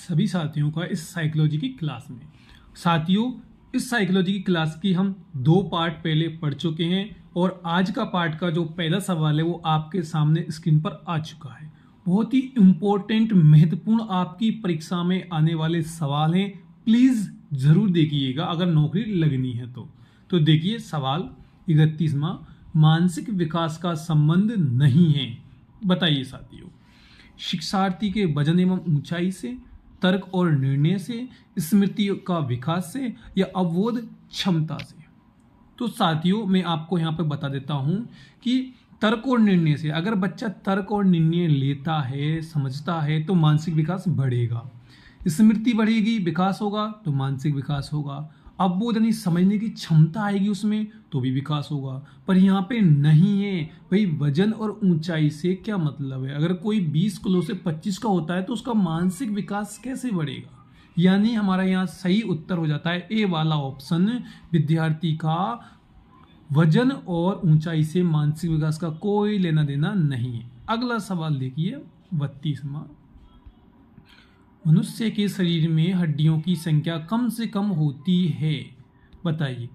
सभी साथियों का इस साइकोलॉजी की क्लास में। साथियों, इस साइकोलॉजी की क्लास की हम 2 पार्ट पहले पढ़ चुके हैं और आज का पार्ट का जो पहला सवाल है वो आपके सामने स्क्रीन पर आ चुका है। बहुत ही इम्पोर्टेंट, महत्वपूर्ण आपकी परीक्षा में आने वाले सवाल हैं। प्लीज़ ज़रूर देखिएगा अगर नौकरी लगनी है तो देखिए सवाल 31वां, मानसिक विकास का संबंध नहीं है। बताइए साथियों, शिक्षार्थी के वजन एवं ऊंचाई से, तर्क और निर्णय से, स्मृति का विकास से या अवबोध क्षमता से। तो साथियों, मैं आपको यहाँ पे बता देता हूँ कि तर्क और निर्णय से, अगर बच्चा तर्क और निर्णय लेता है, समझता है, तो मानसिक विकास बढ़ेगा। स्मृति बढ़ेगी, विकास होगा तो मानसिक विकास होगा। अवबोध यानी समझने की क्षमता आएगी उसमें तो भी विकास होगा। पर यहाँ पे नहीं है भाई, वजन और ऊंचाई से क्या मतलब है? अगर कोई 20 किलो से 25 का होता है तो उसका मानसिक विकास कैसे बढ़ेगा? यानी हमारा यहाँ सही उत्तर हो जाता है ए वाला ऑप्शन। विद्यार्थी का वजन और ऊंचाई से मानसिक विकास का कोई लेना देना नहीं है। अगला सवाल देखिए 32वां, मनुष्य के शरीर में हड्डियों की संख्या कम से कम होती है। बताइए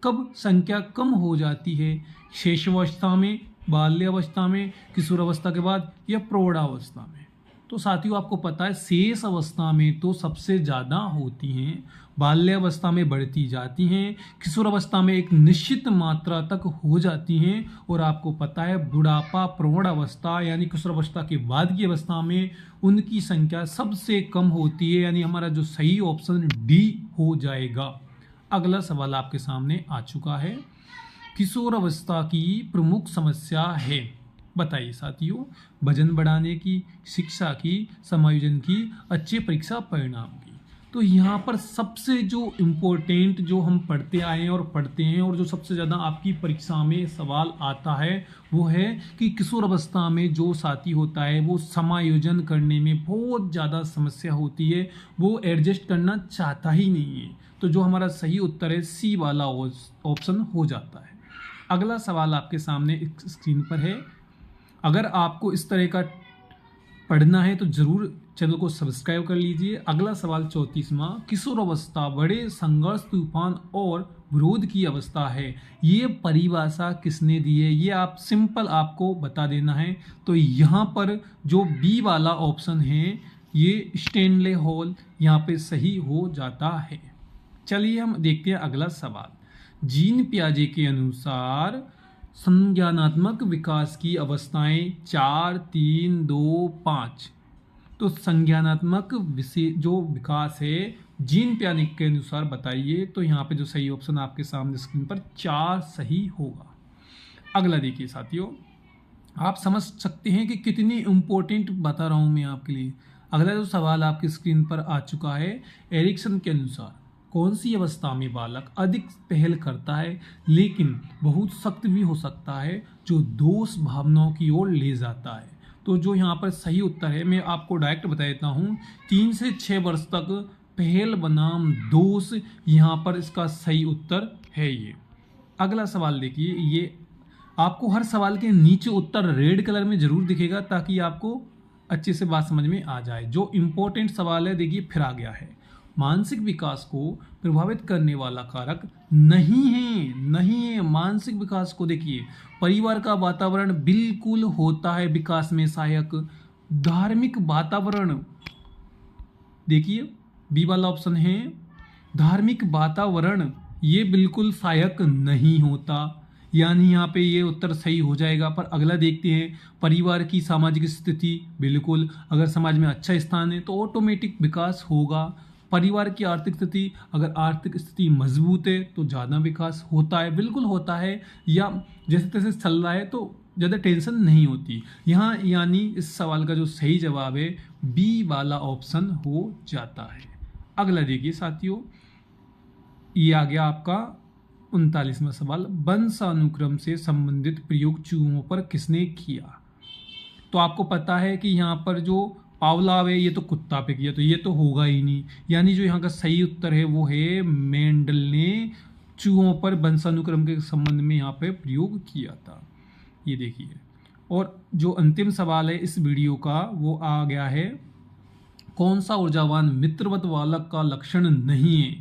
कब संख्या कम हो जाती है? शैशवावस्था में, बाल्यावस्था में, किशोरावस्था के बाद या प्रौढ़ावस्था में? तो साथियों, आपको पता है शेष अवस्था में तो सबसे ज़्यादा होती हैं, बाल्यावस्था में बढ़ती जाती हैं, किशोरावस्था में एक निश्चित मात्रा तक हो जाती हैं, और आपको पता है बुढ़ापा, प्रौढ़ अवस्था यानी किशोरावस्था के बाद की अवस्था में उनकी संख्या सबसे कम होती है। यानी हमारा जो सही ऑप्शन डी हो जाएगा। अगला सवाल आपके सामने आ चुका है, किशोरावस्था की प्रमुख समस्या है। बताइए साथियों, वजन बढ़ाने की, शिक्षा की, समायोजन की, अच्छे परीक्षा परिणाम की। तो यहाँ पर सबसे जो इम्पोर्टेंट जो हम पढ़ते आए हैं और पढ़ते हैं और जो सबसे ज़्यादा आपकी परीक्षा में सवाल आता है वो है कि किशोर अवस्था में जो साथी होता है वो समायोजन करने में बहुत ज़्यादा समस्या होती है, वो एडजस्ट करना चाहता ही नहीं है। तो जो हमारा सही उत्तर है सी वाला ऑप्शन हो जाता है। अगला सवाल आपके सामने स्क्रीन पर है। अगर आपको इस तरह का पढ़ना है तो जरूर चैनल को सब्सक्राइब कर लीजिए। अगला सवाल 34वां, किशोर अवस्था बड़े संघर्ष, तूफान और विरोध की अवस्था है। ये परिभाषा किसने दी है? ये आप सिंपल आपको बता देना है। तो यहाँ पर जो बी वाला ऑप्शन है ये स्टैनले हॉल यहाँ पे सही हो जाता है। चलिए हम देखते हैं अगला सवाल। जीन पियाजे के अनुसार संज्ञानात्मक विकास की अवस्थाएं 4, 3, 2, 5। तो संज्ञानात्मक जो विकास है जीन पियाजे के अनुसार बताइए। तो यहाँ पे जो सही ऑप्शन आपके सामने स्क्रीन पर 4 सही होगा। अगला देखिए साथियों, आप समझ सकते हैं कि कितनी इम्पोर्टेंट बता रहा हूँ मैं आपके लिए। अगला जो सवाल आपकी स्क्रीन पर आ चुका है, एरिक्सन के अनुसार कौन सी अवस्था में बालक अधिक पहल करता है लेकिन बहुत सख्त भी हो सकता है, जो दोष भावनाओं की ओर ले जाता है? तो जो यहाँ पर सही उत्तर है मैं आपको डायरेक्ट बता देता हूँ, 3 से 6 वर्ष तक पहल बनाम दोष, यहाँ पर इसका सही उत्तर है ये। अगला सवाल देखिए, ये आपको हर सवाल के नीचे उत्तर रेड कलर में जरूर दिखेगा ताकि आपको अच्छे से बात समझ में आ जाए। जो इम्पोर्टेंट सवाल है देखिए फिर आ गया है, मानसिक विकास को प्रभावित करने वाला कारक नहीं है। मानसिक विकास को देखिए, परिवार का वातावरण बिल्कुल होता है विकास में सहायक। धार्मिक वातावरण देखिए बी वाला ऑप्शन है, धार्मिक वातावरण ये बिल्कुल सहायक नहीं होता, यानी यहाँ पे ये उत्तर सही हो जाएगा। पर अगला देखते हैं, परिवार की सामाजिक स्थिति, बिल्कुल अगर समाज में अच्छा स्थान है तो ऑटोमेटिक विकास होगा। परिवार की आर्थिक स्थिति, अगर आर्थिक स्थिति मजबूत है तो ज़्यादा विकास होता है, बिल्कुल होता है, या जैसे तैसे चल रहा है तो ज़्यादा टेंशन नहीं होती यहाँ। यानी इस सवाल का जो सही जवाब है बी वाला ऑप्शन हो जाता है। अगला देखिए साथियों, ये आ गया आपका 39वां सवाल, वंशानुक्रम से संबंधित प्रयोग चूहों पर किसने किया? तो आपको पता है कि यहाँ पर जो पावलाव है ये तो कुत्ता पे किया, तो ये तो होगा ही नहीं। यानी जो यहाँ का सही उत्तर है वो है मेंडल ने चूहों पर वंशानुक्रम के संबंध में यहाँ पे प्रयोग किया था। ये देखिए, और जो अंतिम सवाल है इस वीडियो का वो आ गया है, कौन सा ऊर्जावान मित्रवत बालक का लक्षण नहीं है।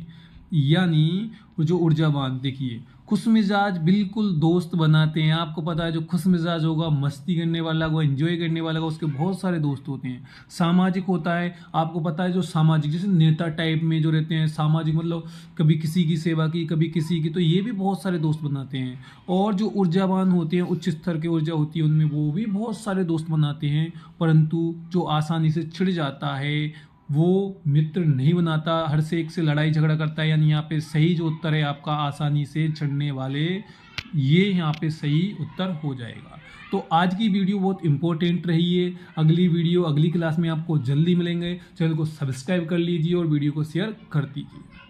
यानी जो ऊर्जावान, देखिए खुश मिजाज बिल्कुल दोस्त बनाते हैं। आपको पता है जो खुश मिजाज होगा, मस्ती करने वाला होगा, एंजॉय करने वाला होगा, उसके बहुत सारे दोस्त होते हैं। सामाजिक होता है, आपको पता है जो सामाजिक जैसे नेता टाइप में जो रहते हैं, सामाजिक मतलब कभी किसी की सेवा की, कभी किसी की, तो ये भी बहुत सारे दोस्त बनाते हैं। और जो ऊर्जावान होते हैं, उच्च स्तर की ऊर्जा होती है उनमें, वो भी बहुत सारे दोस्त बनाते हैं। परंतु जो आसानी से चिढ़ जाता है वो मित्र नहीं बनाता, हर से एक से लड़ाई झगड़ा करता है। यानी यहाँ पे सही जो उत्तर है आपका आसानी से चिढ़ने वाले, ये यहाँ पे सही उत्तर हो जाएगा। तो आज की वीडियो बहुत इंपॉर्टेंट रही है। अगली वीडियो अगली क्लास में आपको जल्दी मिलेंगे। चैनल को सब्सक्राइब कर लीजिए और वीडियो को शेयर कर दीजिए।